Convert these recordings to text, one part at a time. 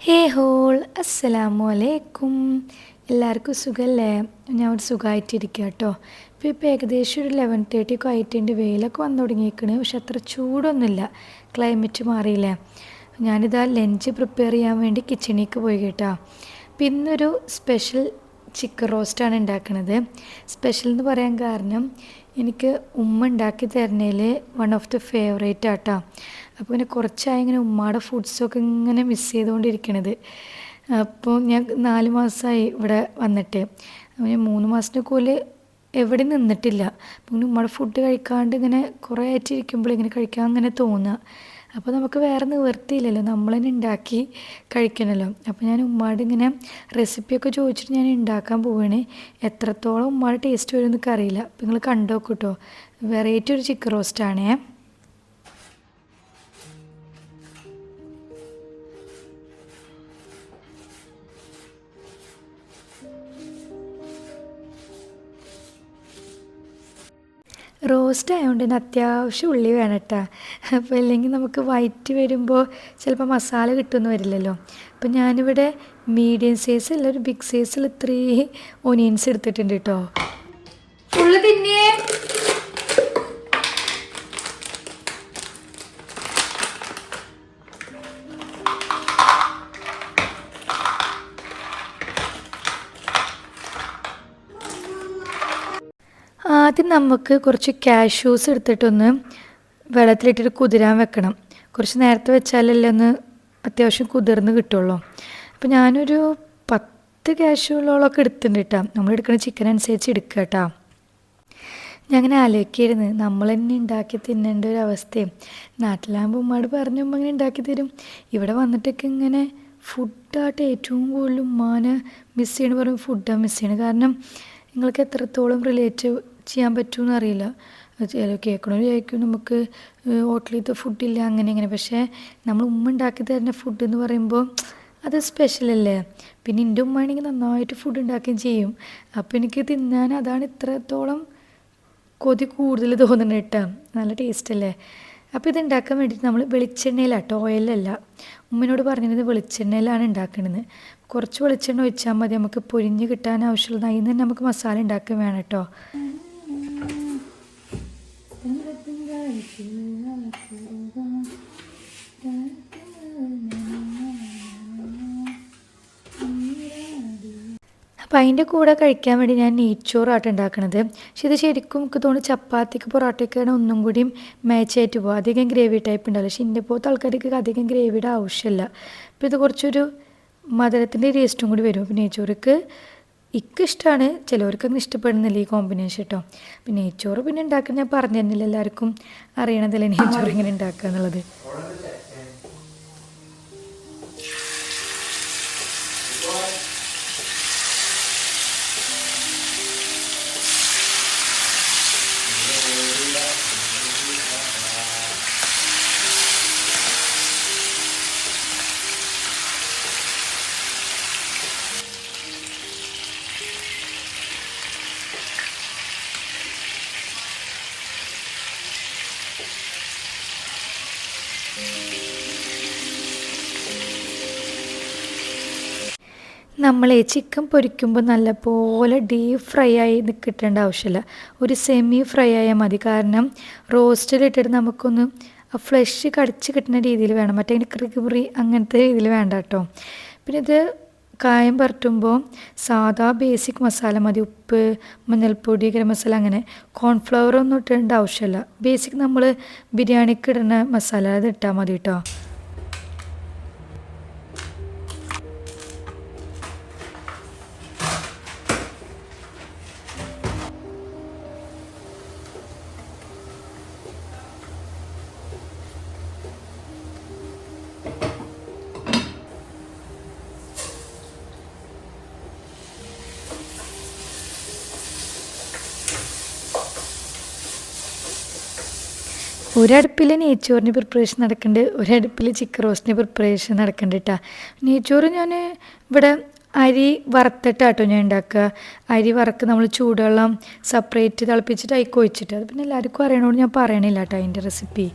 ഹേ whole അസ്സലാമു അലൈക്കും. എല്ലാവർക്കും സുഖമല്ലേ? ഞാൻ ഒരു സുഖമായിട്ടിരിക്കുക കേട്ടോ. ഇപ്പോൾ ഏകദേശം ഒരു 11:30 ഒക്കെ ആയിട്ടുണ്ട്. വെയിലൊക്കെ വന്നു തുടങ്ങിയിരിക്കണ്. പക്ഷെ അത്ര ചൂടൊന്നുമില്ല. ക്ലൈമറ്റ് മാറിയില്ലേ. ഞാനിതാ ലഞ്ച് പ്രിപ്പയർ ചെയ്യാൻ വേണ്ടി കിച്ചണിലേക്ക് പോയി കേട്ടോ. അപ്പം ഇന്നൊരു സ്പെഷ്യൽ ചിക്കൻ റോസ്റ്റാണ് ഉണ്ടാക്കുന്നത്. സ്പെഷ്യൽ എന്ന് പറയാൻ കാരണം എനിക്ക് ഉമ്മ ഉണ്ടാക്കി തരുന്നതിൽ വൺ ഓഫ് ദി ഫേവറേറ്റ് ആട്ടോ. അപ്പോൾ ഇങ്ങനെ കുറച്ചായി ഇങ്ങനെ ഉമ്മയുടെ ഫുഡ്സൊക്കെ ഇങ്ങനെ മിസ് ചെയ്തുകൊണ്ടിരിക്കണത്. അപ്പോൾ ഞാൻ 4 മാസമായി ഇവിടെ വന്നിട്ട്. അപ്പോൾ ഞാൻ 3 മാസത്തിന് കൂടുതൽ എവിടെ നിന്നിട്ടില്ല. അപ്പോൾ ഇങ്ങനെ ഉമ്മയുടെ ഫുഡ് കഴിക്കാണ്ട് ഇങ്ങനെ കുറേ ആയിട്ടിരിക്കുമ്പോൾ ഇങ്ങനെ കഴിക്കാൻ അങ്ങനെ തോന്നുക. അപ്പോൾ നമുക്ക് വേറെ നിവർത്തിയില്ലല്ലോ, നമ്മൾ തന്നെ ഉണ്ടാക്കി കഴിക്കണമല്ലോ. അപ്പോൾ ഞാൻ ഉമ്മാട് ഇങ്ങനെ റെസിപ്പിയൊക്കെ ചോദിച്ചിട്ട് ഞാൻ ഉണ്ടാക്കാൻ പോവുകയാണ്. എത്രത്തോളം ഉമ്മാടെ ടേസ്റ്റ് വരും എന്നൊക്കെ അറിയില്ല. അപ്പോൾ നിങ്ങൾ കണ്ടോക്കൂ കേട്ടോ. വെറൈറ്റി ഒരു ചിക്കൻ റോസ്റ്റാണേ. റോസ്റ്റ് ആയതുകൊണ്ട് തന്നെ അത്യാവശ്യം ഉള്ളി വേണം കേട്ടോ. അപ്പോൾ അല്ലെങ്കിൽ നമുക്ക് വയറ്റി വരുമ്പോൾ ചിലപ്പോൾ മസാല കിട്ടുമെന്ന് വരില്ലല്ലോ. അപ്പോൾ ഞാനിവിടെ മീഡിയം സൈസ് അല്ല ഒരു ബിഗ് സൈസിൽ 3 ഒനിയൻസ് എടുത്തിട്ടുണ്ട് കേട്ടോ. ഫുള്ള് തിന്നേ. ആദ്യം നമുക്ക് കുറച്ച് കാഷ്യൂസ് എടുത്തിട്ടൊന്ന് വെള്ളത്തിലിട്ടിട്ട് കുതിരാൻ വെക്കണം. കുറച്ച് നേരത്തെ വെച്ചാലല്ലേ ഒന്ന് അത്യാവശ്യം കുതിർന്ന് കിട്ടുള്ളൂ. അപ്പോൾ ഞാനൊരു 10 കാഷ്യൂകളൊക്കെ എടുത്തിട്ടുണ്ട് കേട്ടോ. നമ്മൾ എടുക്കുന്ന ചിക്കൻ അനുസരിച്ച് എടുക്കുക കേട്ടോ. ഞാൻ അങ്ങനെ ആലോചിക്കായിരുന്നു, നമ്മൾ തന്നെ ഉണ്ടാക്കി തിന്നേണ്ട ഒരു അവസ്ഥയും. നാട്ടിലാകുമ്പോൾ ഉമ്മാട് പറഞ്ഞുമ്പോൾ ഇങ്ങനെ ഉണ്ടാക്കി തരും. ഇവിടെ വന്നിട്ടൊക്കെ ഇങ്ങനെ ഫുഡായിട്ട് ഏറ്റവും കൂടുതൽ ഉമ്മാനെ മിസ് ചെയ്യണമെന്ന് പറയുമ്പോൾ ഫുഡാണ് മിസ് ചെയ്യണം. കാരണം നിങ്ങൾക്ക് എത്രത്തോളം റിലേറ്റ് ചെയ്യാൻ പറ്റുമെന്ന് അറിയില്ല. ചില കേൾക്കണവർ ചോദിക്കും നമുക്ക് ഹോട്ടലിലത്തെ ഫുഡില്ല അങ്ങനെ ഇങ്ങനെ. പക്ഷേ നമ്മൾ ഉമ്മ ഉണ്ടാക്കി തരുന്ന ഫുഡ് എന്ന് പറയുമ്പോൾ അത് സ്പെഷ്യലല്ലേ. പിന്നെ എൻ്റെ ഉമ്മയാണെങ്കിൽ നന്നായിട്ട് ഫുഡ് ഉണ്ടാക്കുകയും ചെയ്യും. അപ്പോൾ എനിക്ക് തിന്നാൻ അതാണ് ഇത്രത്തോളം കൊതി കൂടുതൽ തോന്നുന്നത് കേട്ടോ. നല്ല ടേസ്റ്റല്ലേ. അപ്പോൾ ഇത് ഉണ്ടാക്കാൻ വേണ്ടിയിട്ട് നമ്മൾ വെളിച്ചെണ്ണയിലാട്ടോ, ഓയിലല്ല. ഉമ്മനോട് പറഞ്ഞിരുന്നത് വെളിച്ചെണ്ണയിലാണ് ഉണ്ടാക്കുന്നത്. കുറച്ച് വെളിച്ചെണ്ണ ഒഴിച്ചാൽ മതി, നമുക്ക് പൊരിഞ്ഞ് കിട്ടാൻ ആവശ്യമുള്ളത്. അതിൽ നിന്ന് തന്നെ നമുക്ക് മസാല ഉണ്ടാക്കാൻ വേണം കേട്ടോ. അപ്പം അതിൻ്റെ കൂടെ കഴിക്കാൻ വേണ്ടി ഞാൻ നെയ്ച്ചോറായിട്ട് ഉണ്ടാക്കണത്. പക്ഷെ ഇത് ശരിക്കും എനിക്ക് തോന്നുന്നു ചപ്പാത്തിക്ക് പൊറോട്ടയ്ക്കാണ് ഒന്നും കൂടിയും മാച്ചായിട്ട് പോകും. അധികം ഗ്രേവി ടൈപ്പ് ഉണ്ടാവില്ല. പക്ഷെ ഇൻ്റെ പോലത്തെ ആൾക്കാർക്ക് അധികം ഗ്രേവിയുടെ ആവശ്യമില്ല. അപ്പോൾ ഇത് കുറച്ചൊരു മധുരത്തിൻ്റെ ടേസ്റ്റും കൂടി വരും. അപ്പോൾ നെയ്ച്ചോർക്ക് ഇഷ്ടമാണ്, ചിലവർക്ക് അങ്ങനെ ഇഷ്ടപ്പെടുന്നില്ല ഈ കോമ്പിനേഷൻ കേട്ടോ. പിന്നെ നെയ്ച്ചോറ് പിന്നെ ഉണ്ടാക്കാൻ ഞാൻ പറഞ്ഞു തരുന്നില്ല, എല്ലാവർക്കും അറിയണതല്ലേ നെയ്ച്ചോറ് ഇങ്ങനെ ഉണ്ടാക്കുക എന്നുള്ളത്. നമ്മൾ ചിക്കൻ പൊരിക്കുമ്പോൾ നല്ലപോലെ ഡീപ്പ് ഫ്രൈ ആയി കിട്ടേണ്ട ആവശ്യമില്ല. ഒരു സെമി ഫ്രൈ ആയാൽ മതി. കാരണം റോസ്റ്റിലിട്ടിട്ട് നമുക്കൊന്ന് ആ ഫ്ലഷ് കടിച്ച് കിട്ടുന്ന രീതിയിൽ വേണം. മറ്റേ ക്രിബറി അങ്ങനത്തെ രീതിയിൽ വേണ്ട കേട്ടോ. പിന്നെ ഇത് കായം പുരട്ടുമ്പോൾ സാധാ ബേസിക് മസാല മതി. ഉപ്പ്, മഞ്ഞൾപ്പൊടി, ഗരം മസാല, അങ്ങനെ കോൺഫ്ലവർ ഒന്നും ഇട്ടേണ്ട ആവശ്യമില്ല. ബേസിക് നമ്മൾ ബിരിയാണിക്ക് ഇടുന്ന മസാല അത് ഇട്ടാൽ മതി കേട്ടോ. ഒരടുപ്പിൽ നെയ്ച്ചോറിന് പ്രിപ്പറേഷൻ നടക്കുന്നുണ്ട്, ഒരടുപ്പിൽ ചിക്കൻ റോസ്റ്റിന് പ്രിപ്പറേഷൻ നടക്കുന്നുണ്ട് കേട്ടോ. നെയ്ച്ചോറ് ഞാൻ ഇവിടെ അരി വറുത്തിട്ടാട്ടോ ഞാൻ ഉണ്ടാക്കുക. അരി വറക്ക് നമ്മൾ ചൂടുവെള്ളം സെപ്പറേറ്റ് തിളപ്പിച്ചിട്ട് അതിൽ ഒഴിച്ചിട്ട്. അത് പിന്നെ എല്ലാവർക്കും അറിയണോണ്ട് ഞാൻ പറയണില്ല കേട്ടോ അതിൻ്റെ റെസിപ്പി.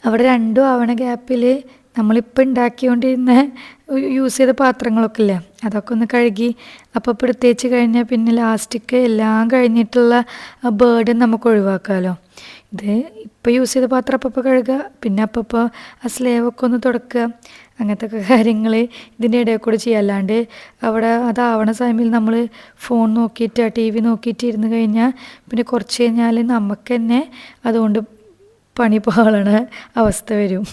അവിടെ രണ്ടും ആവണ ഗ്യാപ്പിൽ നമ്മളിപ്പോൾ ഉണ്ടാക്കിക്കൊണ്ടിരുന്ന യൂസ് ചെയ്ത പാത്രങ്ങളൊക്കെ ഇല്ലേ, അതൊക്കെ ഒന്ന് കഴുകി അപ്പോൾ എടുത്തേച്ച് കഴിഞ്ഞാൽ പിന്നെ ലാസ്റ്റിക്ക് എല്ലാം കഴിഞ്ഞിട്ടുള്ള ബേർഡൻ നമുക്ക് ഒഴിവാക്കാമല്ലോ. ഇത് ഇപ്പോൾ യൂസ് ചെയ്ത പാത്രം അപ്പോൾ കഴുകുക, പിന്നെ അപ്പോൾ ആ സ്ലേവൊക്കെ ഒന്ന് തുടക്കുക, അങ്ങനത്തെ ഒക്കെ കാര്യങ്ങൾ ഇതിൻ്റെ ഇടയിൽ കൂടെ ചെയ്യുക. അല്ലാണ്ട് അവിടെ അതാവണ സമയത്ത് നമ്മൾ ഫോൺ നോക്കിയിട്ട് ടി വി നോക്കിയിട്ട് ഇരുന്ന് കഴിഞ്ഞാൽ പിന്നെ കുറച്ച് കഴിഞ്ഞാൽ നമുക്ക് തന്നെ അതുകൊണ്ട് പണി പാളണ അവസ്ഥ വരും.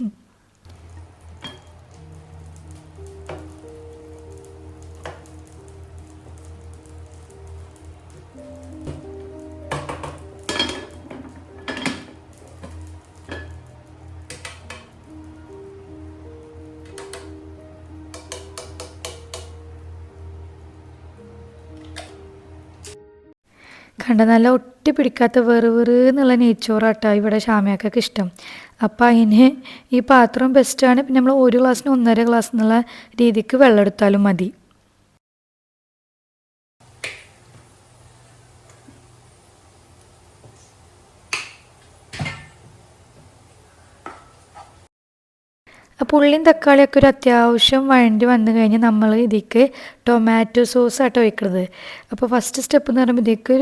കണ്ട നല്ല ഒട്ടി പിടിക്കാത്ത വെറുന്നുള്ള നെയ്ച്ചോറാട്ടോ ഇവിടെ ഷാമിയാക്കൊക്കെ ഇഷ്ടം. അപ്പം അതിന് ഈ പാത്രം ബെസ്റ്റാണ്. പിന്നെ നമ്മൾ ഒരു ഗ്ലാസ്സിന് 1.5 ഗ്ലാസ് എന്നുള്ള രീതിക്ക് വെള്ളം എടുത്താലും മതി. അപ്പോൾ ഉള്ളിയും തക്കാളിയൊക്കെ ഒരു അത്യാവശ്യം വഴണ്ടി വന്നു കഴിഞ്ഞ് നമ്മൾ ഇതിലേക്ക് ടൊമാറ്റോ സോസാട്ടോ ഒഴിക്കുന്നത്. അപ്പോൾ ഫസ്റ്റ് സ്റ്റെപ്പ് എന്ന് പറയുമ്പോൾ ഇതിലേക്ക്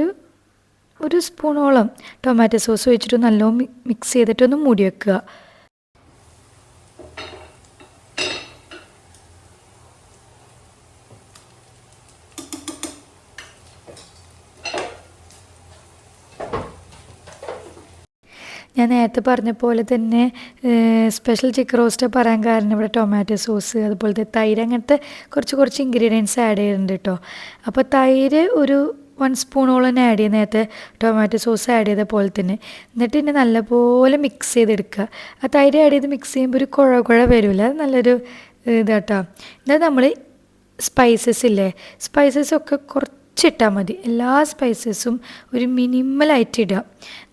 ഒരു സ്പൂണോളം ടൊമാറ്റോ സോസ് ഒഴിച്ചിട്ട് നല്ലോണം മിക്സ് ചെയ്തിട്ടൊന്ന് മൂടി വെക്കുക. ഞാൻ നേരത്തെ പറഞ്ഞ പോലെ തന്നെ സ്പെഷ്യൽ ചിക്കൻ റോസ്റ്റ് പറയാൻ കാരണം ഇവിടെ ടൊമാറ്റോ സോസ് അതുപോലത്തെ തൈര് അങ്ങനത്തെ കുറച്ച് ഇൻഗ്രീഡിയൻസ് ആഡ് ചെയ്യുന്നുണ്ട് കേട്ടോ. അപ്പോൾ തൈര് ഒരു 1 സ്പൂണോളം തന്നെ ആഡ് ചെയ്യുക, നേരത്തെ ടൊമാറ്റോ സോസ് ആഡ് ചെയ്ത പോലെ തന്നെ. എന്നിട്ട് പിന്നെ നല്ലപോലെ മിക്സ് ചെയ്തെടുക്കുക. ആ തൈര് ആഡ് ചെയ്ത് മിക്സ് ചെയ്യുമ്പോൾ ഒരു കുഴ വരില്ല, അത് നല്ലൊരു ഇതാട്ടോ. എന്നിട്ട് നമ്മൾ സ്പൈസസ് ഇല്ലേ, സ്പൈസസൊക്കെ കുറച്ചിട്ടാൽ മതി. എല്ലാ സ്പൈസസും ഒരു മിനിമലായിട്ട് ഇടുക.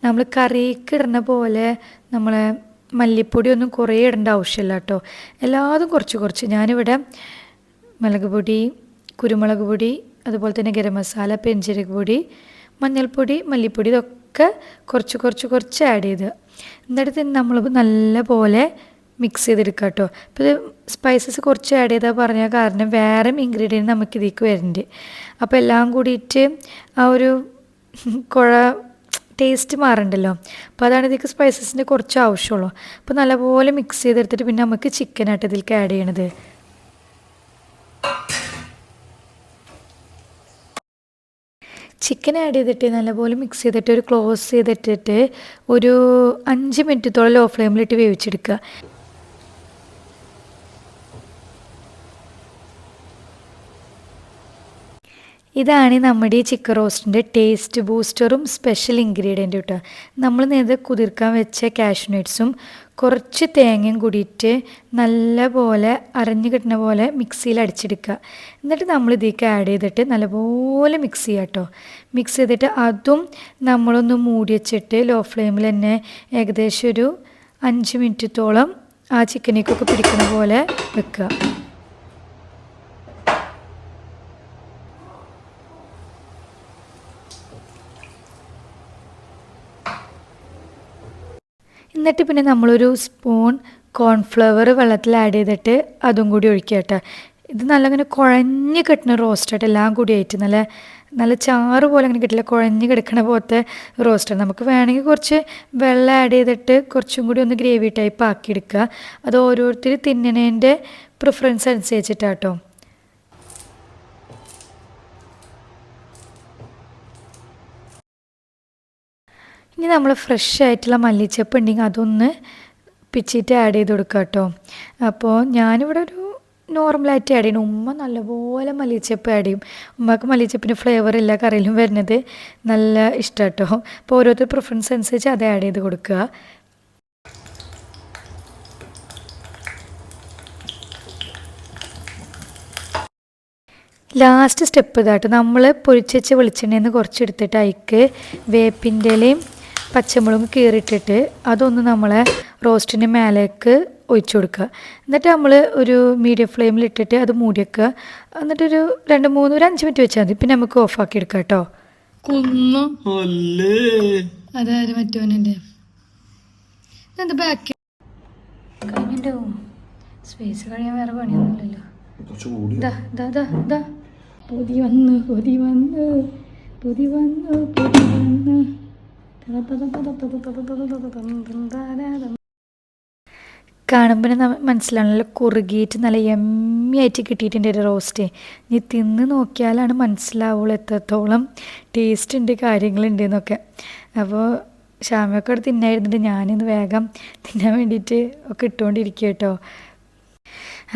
നമ്മൾ കറിക്ക് ഇടുന്ന പോലെ നമ്മളെ മല്ലിപ്പൊടിയൊന്നും കുറേ ഇടേണ്ട ആവശ്യമില്ല കേട്ടോ. എല്ലാതും കുറച്ച്. ഞാനിവിടെ മുളക് പൊടി, കുരുമുളക് പൊടി, അതുപോലെ തന്നെ ഗരം മസാല, പെരിഞ്ജീരക പൊടി, മഞ്ഞൾപ്പൊടി, മല്ലിപ്പൊടി ഇതൊക്കെ കുറച്ച് ആഡ് ചെയ്ത് എന്നിട്ട് തന്നെ നമ്മൾ നല്ല പോലെ മിക്സ് ചെയ്തെടുക്കുക കേട്ടോ. അപ്പോൾ ഇത് സ്പൈസസ് കുറച്ച് ആഡ് ചെയ്താൽ പറഞ്ഞ കാരണം വേറെ ഇൻഗ്രീഡിയൻറ്റ് നമുക്ക് ഇതിലേക്ക് വരുന്നുണ്ട്. അപ്പോൾ എല്ലാം കൂടിയിട്ട് ആ ഒരു കുഴ ടേസ്റ്റ് മാറണ്ടല്ലോ. അപ്പോൾ അതാണ് ഇതിലേക്ക് സ്പൈസസിൻ്റെ കുറച്ച് ആവശ്യമുള്ളൂ. അപ്പോൾ നല്ലപോലെ മിക്സ് ചെയ്തെടുത്തിട്ട് പിന്നെ നമുക്ക് ചിക്കനായിട്ട് ഇതിലേക്ക് ആഡ് ചെയ്യണത്. ചിക്കൻ ആഡ് ചെയ്തിട്ട് നല്ലപോലെ മിക്സ് ചെയ്തിട്ട് ഒരു ക്ലോസ് ചെയ്തിട്ടിട്ട് ഒരു 5 മിനിറ്റത്തോളം ലോ ഫ്ലെയിമിലിട്ട് വേവിച്ചെടുക്കുക. ഇതാണ് നമ്മുടെ ഈ ചിക്കൻ റോസ്റ്റിൻ്റെ ടേസ്റ്റ് ബൂസ്റ്ററും സ്പെഷ്യൽ ഇൻഗ്രീഡിയൻറ്റും കേട്ടോ. നമ്മൾ നേരത്തെ കുതിർക്കാൻ വെച്ച കാഷ്യൂനട്ട്സും കുറച്ച് തേങ്ങയും കൂടിയിട്ട് നല്ല പോലെ അരഞ്ഞു കിട്ടുന്ന പോലെ മിക്സിയിൽ അടിച്ചെടുക്കുക. എന്നിട്ട് നമ്മൾ ഇതിലേക്ക് ആഡ് ചെയ്തിട്ട് നല്ലപോലെ മിക്സ് ചെയ്യുക കേട്ടോ. മിക്സ് ചെയ്തിട്ട് അതും നമ്മളൊന്ന് മൂടി വെച്ചിട്ട് ലോ ഫ്ലെയിമിൽ തന്നെ ഏകദേശം ഒരു 5 മിനിറ്റത്തോളം ആ ചിക്കനേക്കൊക്കെ പിടിക്കുന്ന പോലെ വെക്കുക. എന്നിട്ട് പിന്നെ നമ്മളൊരു സ്പൂൺ കോൺഫ്ലവർ വെള്ളത്തിൽ ആഡ് ചെയ്തിട്ട് അതും കൂടി ഒഴിക്കുക കേട്ടോ. ഇത് നല്ല അങ്ങനെ കുഴഞ്ഞ് കിട്ടുന്ന റോസ്റ്റായിട്ട് എല്ലാം കൂടി ആയിട്ട് നല്ല ചാറ് പോലെ അങ്ങനെ കിട്ടില്ല, കുഴഞ്ഞ് കിടക്കണ പോലത്തെ റോസ്റ്റാണ്. നമുക്ക് വേണമെങ്കിൽ കുറച്ച് വെള്ളം ആഡ് ചെയ്തിട്ട് കുറച്ചും കൂടി ഒന്ന് ഗ്രേവി ടൈപ്പ് ആക്കിയെടുക്കുക. അത് ഓരോരുത്തർ തിന്നണേൻ്റെ പ്രിഫറൻസ് അനുസരിച്ചിട്ടാട്ടോ. ഇനി നമ്മൾ ഫ്രഷ് ആയിട്ടുള്ള മല്ലിച്ചപ്പ് ഉണ്ടെങ്കിൽ അതൊന്ന് പിച്ചിട്ട് ആഡ് ചെയ്ത് കൊടുക്കുക കേട്ടോ. അപ്പോൾ ഞാനിവിടെ ഒരു നോർമലായിട്ട് ആഡ് ചെയ്യണം. ഉമ്മ നല്ലപോലെ മല്ലിച്ചപ്പ് ആഡ് ചെയ്യും. ഉമ്മക്ക് മല്ലിച്ചപ്പിൻ്റെ ഫ്ലേവർ എല്ലാ കറിയിലും വരുന്നത് നല്ല ഇഷ്ടം കേട്ടോ. അപ്പോൾ ഓരോരുത്തർ പ്രിഫറൻസ് അനുസരിച്ച് അത് ആഡ് ചെയ്ത് കൊടുക്കുക. ലാസ്റ്റ് സ്റ്റെപ്പ് ഇതാട്ടോ, നമ്മൾ പൊരിച്ച് വെളിച്ചെണ്ണയിൽ നിന്ന് കുറച്ചെടുത്തിട്ട് അതിക്ക് വേപ്പിൻ്റെ ഇലയും പച്ചമുളകും കീറിയിട്ടിട്ട് അതൊന്ന് നമ്മളെ റോസ്റ്റിൻ്റെ മേലേക്ക് ഒഴിച്ചു കൊടുക്കുക. എന്നിട്ട് നമ്മൾ ഒരു മീഡിയം ഫ്ലെയിമിലിട്ടിട്ട് അത് മൂടി വെക്കുക. എന്നിട്ടൊരു 5 മിനിറ്റ് വെച്ചാൽ മതി. പിന്നെ നമുക്ക് ഓഫാക്കി എടുക്കാം കേട്ടോ. അതായത് മറ്റോനെ എന്താ ബാക്ക് കഴിഞ്ഞിട്ടോ സ്പേസ് കഴിയാൻ വേറെ പണിയൊന്നുമില്ലല്ലോ. പൊതി വന്നു പൊതി വന്നു പൊതി വന്നു പൊതി വന്നു. കാണുമ്പോൾ മനസ്സിലാണല്ലോ കുറുകിയിട്ട് നല്ല യമ്മിയായിട്ട് കിട്ടിയിട്ടുണ്ട് ഒരു റോസ്റ്റ്. നീ തിന്ന് നോക്കിയാലാണ് മനസ്സിലാവുള്ളൂ എത്രത്തോളം ടേസ്റ്റ് ഉണ്ട് കാര്യങ്ങളുണ്ട് എന്നൊക്കെ. അപ്പോൾ ഷാമയൊക്കെ അവിടെ തിന്നായിരുന്നിട്ട് ഞാനിന്ന് വേഗം തിന്നാൻ വേണ്ടിയിട്ട് ഒക്കെ ഇട്ടുകൊണ്ടിരിക്കുക കേട്ടോ.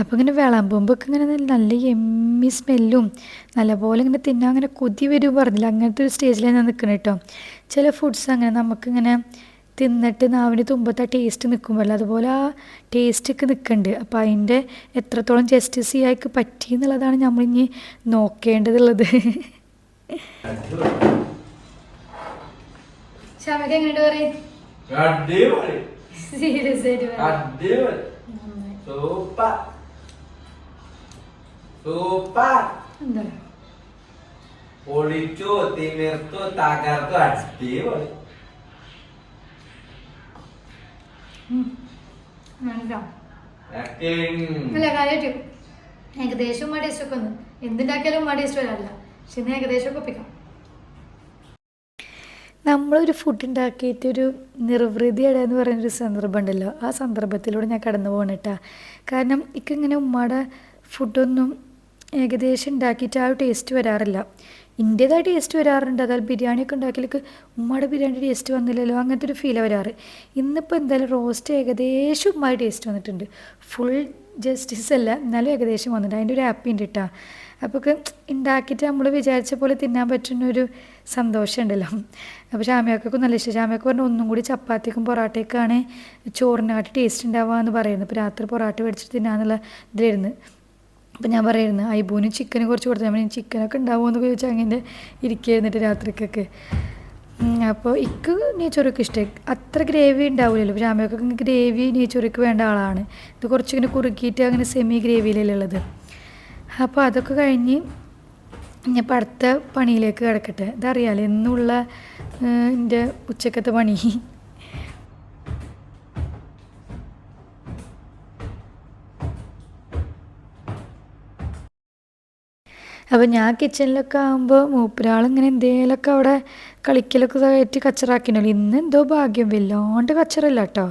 അപ്പോൾ ഇങ്ങനെ വിളമ്പുമ്പോൾ ഇങ്ങനെ നല്ല എമ്മി സ്മെല്ലും നല്ലപോലെ ഇങ്ങനെ തിന്നാൻ അങ്ങനെ കൊതി വരും പറഞ്ഞില്ല, അങ്ങനത്തെ ഒരു സ്റ്റേജിലാണ് ഞാൻ നിൽക്കുന്നത് കേട്ടോ. ചില ഫുഡ്സ് അങ്ങനെ നമുക്കിങ്ങനെ തിന്നിട്ട് നാവിന് തുമ്പത്ത് ആ ടേസ്റ്റ് നിൽക്കുമല്ലോ, അതുപോലെ ആ ടേസ്റ്റൊക്കെ നിൽക്കുന്നുണ്ട്. അപ്പോൾ അതിൻ്റെ എത്രത്തോളം ജസ്റ്റിസ് ചെയ്യാൻ പറ്റി എന്നുള്ളതാണ് നമ്മളിനി നോക്കേണ്ടതുള്ളത്. ഷാമയ്ക്ക് എങ്ങനെയുണ്ട് പറയും? സീരിയസ് ആയിട്ട് എന്താ പൊളിച്ചു തിമിർത്തു തകർത്തു അടിപൊളി. അല്ല കാര്യമായിട്ട് ഏകദേശം ഉമ്മ ടേസ്റ്റ് ഒക്കെ ഒന്ന് എന്തുണ്ടാക്കിയാലും ഉമ്മ ടേസ്റ്റ് വരാറില്ല, പക്ഷെ ഇന്ന് ഏകദേശം ഒക്കെ ഒപ്പിക്കാം. നമ്മളൊരു ഫുഡ് ഉണ്ടാക്കിയിട്ടൊരു നിർവൃതിയുടെ എന്ന് പറയുന്നൊരു സന്ദർഭം ഉണ്ടല്ലോ, ആ സന്ദർഭത്തിലൂടെ ഞാൻ കടന്നു പോകണേട്ടാ. കാരണം എനിക്കിങ്ങനെ ഉമ്മയുടെ ഫുഡൊന്നും ഏകദേശം ഉണ്ടാക്കിയിട്ട് ആ ഒരു ടേസ്റ്റ് വരാറില്ല. ഇന്റേതായ ടേസ്റ്റ് വരാറുണ്ട്, അതായത് ബിരിയാണിയൊക്കെ ഉണ്ടാക്കിയാലേക്ക് ഉമ്മയുടെ ബിരിയാണി ടേസ്റ്റ് വന്നില്ലല്ലോ അങ്ങനത്തെ ഒരു ഫീലാണ് വരാറ്. ഇന്നിപ്പോൾ എന്തായാലും റോസ്റ്റ് ഏകദേശം ഉമ്മയുടെ ടേസ്റ്റ് വന്നിട്ടുണ്ട്. ഫുൾ ജസ്റ്റിസ് അല്ല എന്നാലും ഏകദേശം വന്നിട്ടുണ്ട്, അതിൻ്റെ ഒരു ഹാപ്പി ഉണ്ട് കേട്ടോ. അപ്പോൾ ഉണ്ടാക്കിയിട്ട് നമ്മൾ വിചാരിച്ച പോലെ തിന്നാൻ പറ്റുന്നൊരു സന്തോഷം ഉണ്ടല്ലോ. അപ്പോൾ ഷാമിയാക്കൊക്കെ നല്ല ഇഷ്ടം. ഷാമിയൊക്കെ പറഞ്ഞാൽ ഒന്നും കൂടി ചപ്പാത്തിക്കും പൊറാട്ടയ്ക്കാണ് ചോറിനായിട്ട് ടേസ്റ്റ് ഉണ്ടാവുക എന്ന് പറയുന്നത്. ഇപ്പോൾ രാത്രി പൊറാട്ട മേടിച്ചിട്ട് തിന്നാന്നുള്ള ഇതിലായിരുന്നു. അപ്പം ഞാൻ പറയായിരുന്നു ഐബൂന് ചിക്കന് കുറച്ച് കൊടുത്താൽ മതി, ചിക്കനൊക്കെ ഉണ്ടാവുമോ എന്നൊക്കെ ചോദിച്ചാൽ അങ്ങനെ ഇരിക്കുന്നിട്ട് രാത്രിക്കൊക്കെ. അപ്പോൾ ഇക്ക് നെയ്ച്ചോറൊക്കെ ഇഷ്ടമായി, അത്ര ഗ്രേവി ഉണ്ടാവില്ലല്ലോ. അപ്പോൾ ഷാമിയൊക്കെ ഗ്രേവി നെയ്ച്ചോറൊക്കെ വേണ്ട ആളാണ്. ഇത് കുറച്ചിങ്ങനെ കുറുക്കിയിട്ട് അങ്ങനെ സെമി ഗ്രേവിയിലല്ലേ ഉള്ളത്. അപ്പോൾ അതൊക്കെ കഴിഞ്ഞ് ഞാൻ ഇപ്പോൾ അടുത്ത പണിയിലേക്ക് കിടക്കട്ടെ. ഇതറിയാലോ എന്നുള്ള എൻ്റെ ഉച്ചക്കത്തെ പണി. അപ്പോൾ ഞാൻ കിച്ചണിലൊക്കെ ആകുമ്പോൾ മൂപ്പരാളിങ്ങനെ എന്തെങ്കിലുമൊക്കെ അവിടെ കളിക്കലൊക്കെ ആയിട്ട് കച്ചറാക്കിനല്ലോ. ഇന്ന് എന്തോ ഭാഗ്യം വല്ലാണ്ട് കച്ചറല്ല കേട്ടോ.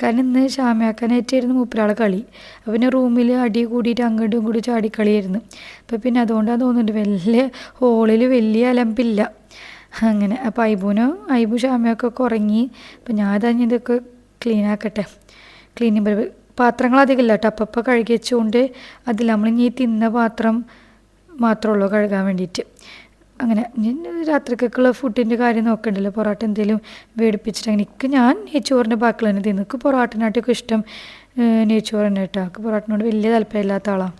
കാരണം ഇന്ന് ഷാമിയാക്കാനായിട്ടായിരുന്നു മൂപ്പരാളെ കളി. അപ്പോൾ പിന്നെ റൂമിൽ അടി കൂടിയിട്ട് അങ്ങോട്ടും കൂടി ചാടിക്കളിയായിരുന്നു. അപ്പോൾ പിന്നെ അതുകൊണ്ടാണ് തോന്നുന്നുണ്ട് വലിയ ഹോളിൽ വലിയ അലമ്പില്ല അങ്ങനെ. അപ്പോൾ ഐബു ഷാമിയൊക്കെ ഉറങ്ങി. അപ്പോൾ ഞാൻ തന്നെ ഇതൊക്കെ ക്ലീനാക്കട്ടെ. ക്ലീനിങ് പാത്രങ്ങളധികം ഇല്ല കേട്ടോ, അപ്പം കഴുകി വെച്ചുകൊണ്ട് അതിൽ നമ്മളിനി തിന്ന പാത്രം മാത്രമേ ഉള്ളൂ കഴുകാൻ വേണ്ടിയിട്ട്. അങ്ങനെ രാത്രിക്കൊക്കെയുള്ള ഫുഡിൻ്റെ കാര്യം നോക്കണ്ടല്ലോ, പൊറോട്ട എന്തെങ്കിലും മേടിപ്പിച്ചിട്ട് അങ്ങനെ. ഞാൻ നെയ്ച്ചോറിൻ്റെ ബാക്കിൽ തന്നെ തിന്നു. എനിക്ക് പൊറോട്ടനായിട്ടൊക്കെ ഇഷ്ടം നെയ്ച്ചോറ് തന്നെ കേട്ടോ. എനിക്ക് പൊറോട്ടനോട് വലിയ താല്പര്യമില്ലാത്ത ആളാണ്.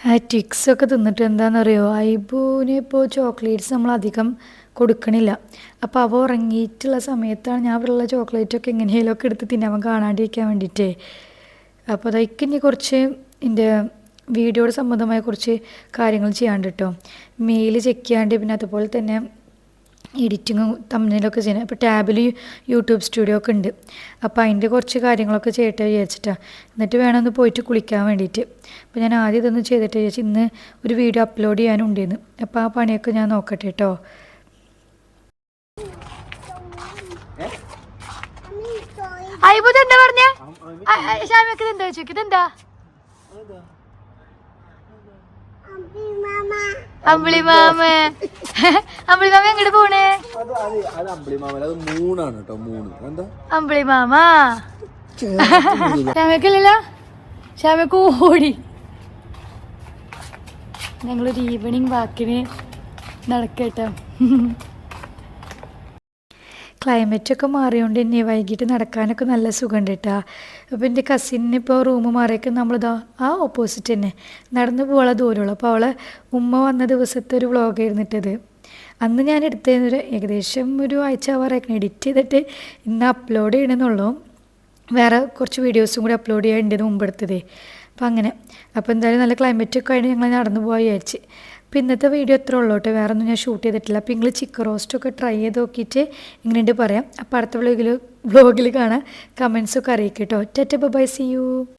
ആ ട്വിക്സൊക്കെ തിന്നിട്ട് എന്താണെന്നറിയോ, ഐബുവിന് ഇപ്പോൾ ചോക്ലേറ്റ്സ് നമ്മളധികം കൊടുക്കണില്ല. അപ്പോൾ അവ ഉറങ്ങിയിട്ടുള്ള സമയത്താണ് ഞാൻ ഇവിടെയുള്ള ചോക്ലേറ്റൊക്കെ എങ്ങനെയെങ്കിലുമൊക്കെ എടുത്ത് തിന്നാൻ കാണാണ്ടിരിക്കാൻ വേണ്ടിയിട്ടേ. അപ്പോൾ അതൊക്കെ ഇനി കുറച്ച് എൻ്റെ വീഡിയോയുടെ സംബന്ധമായ കുറച്ച് കാര്യങ്ങൾ ചെയ്യാണ്ട് കേട്ടോ. മെയിൽ ചെക്ക് ചെയ്യാണ്ട്, പിന്നെ അതുപോലെ തന്നെ എഡിറ്റിങ്ങും തമ്മിലൊക്കെ ചെയ്യണം. ഇപ്പോൾ ടാബിൽ യൂട്യൂബ് സ്റ്റുഡിയോ ഒക്കെ ഉണ്ട്. അപ്പോൾ അതിൻ്റെ കുറച്ച് കാര്യങ്ങളൊക്കെ ചെയ്തിട്ട് വിചാരിച്ചിട്ടാണ്. എന്നിട്ട് വേണമെന്ന് പോയിട്ട് കുളിക്കാൻ വേണ്ടിയിട്ട്. അപ്പോൾ ഞാൻ ആദ്യം ഇതൊന്നും ചെയ്തിട്ട് വിചാരിച്ചു ഇന്ന് ഒരു വീഡിയോ അപ്ലോഡ് ചെയ്യാനുണ്ടെന്ന്. അപ്പോൾ ആ പണിയൊക്കെ ഞാൻ നോക്കട്ടെ കേട്ടോ. എന്താ പറഞ്ഞേ ഷാമിക്ക്? എന്താ ചോദിക്കും? ഇതെന്താ അമ്പിളിമാമ? അമ്പിളിമാമ എങ്ങോട്ട് പോണേ? അമ്പിളിമാമ ഷാമക്കല്ലല്ലോ, ഷാമക്ക് ഓടി. ഞങ്ങളൊരു ഈവനിങ് വാക്കിന് നടക്കട്ടോ. ക്ലൈമറ്റൊക്കെ മാറിയോണ്ട് തന്നെ വൈകിട്ട് നടക്കാനൊക്കെ നല്ല സുഖമുണ്ട് കേട്ടോ. അപ്പോൾ എൻ്റെ കസിന് ഇപ്പോൾ റൂം മാറിയൊക്കെ നമ്മളിതാ ആ ഓപ്പോസിറ്റ് തന്നെ നടന്നു പോകാനുള്ള ദൂരമുള്ളൂ. അപ്പോൾ അവളെ ഉമ്മ വന്ന ദിവസത്തെ ഒരു വ്ളോഗായിരുന്നു ഇട്ടത്. അന്ന് ഞാൻ എടുത്തതൊരു ഏകദേശം ഒരു ആഴ്ച ആവാറായിരിക്കണം. എഡിറ്റ് ചെയ്തിട്ട് ഇന്ന് അപ്ലോഡ് ചെയ്യണമെന്നുള്ളൂ. വേറെ കുറച്ച് വീഡിയോസും കൂടി അപ്ലോഡ് ചെയ്യാൻ മുമ്പ് എടുത്തതേ. അപ്പോൾ അങ്ങനെ. അപ്പോൾ എന്തായാലും നല്ല ക്ലൈമറ്റൊക്കെ ആയിട്ട് ഞങ്ങൾ നടന്നു പോയി വിചാരിച്ച്. അപ്പോൾ ഇന്നത്തെ വീഡിയോ എത്ര ഉള്ളൂ കേട്ടോ, വേറെ ഒന്നും ഞാൻ ഷൂട്ട് ചെയ്തിട്ടില്ല. അപ്പോൾ നിങ്ങൾ ചിക്കൻ റോസ്റ്റൊക്കെ ട്രൈ ചെയ്ത് നോക്കിയിട്ട് ഇങ്ങനെയുണ്ട് പറയാം. അപ്പോൾ അടുത്ത വ്ലോഗിൽ കാണാം. കമൻസൊക്കെ അറിയിക്കും കേട്ടോ. Tata bye, see U.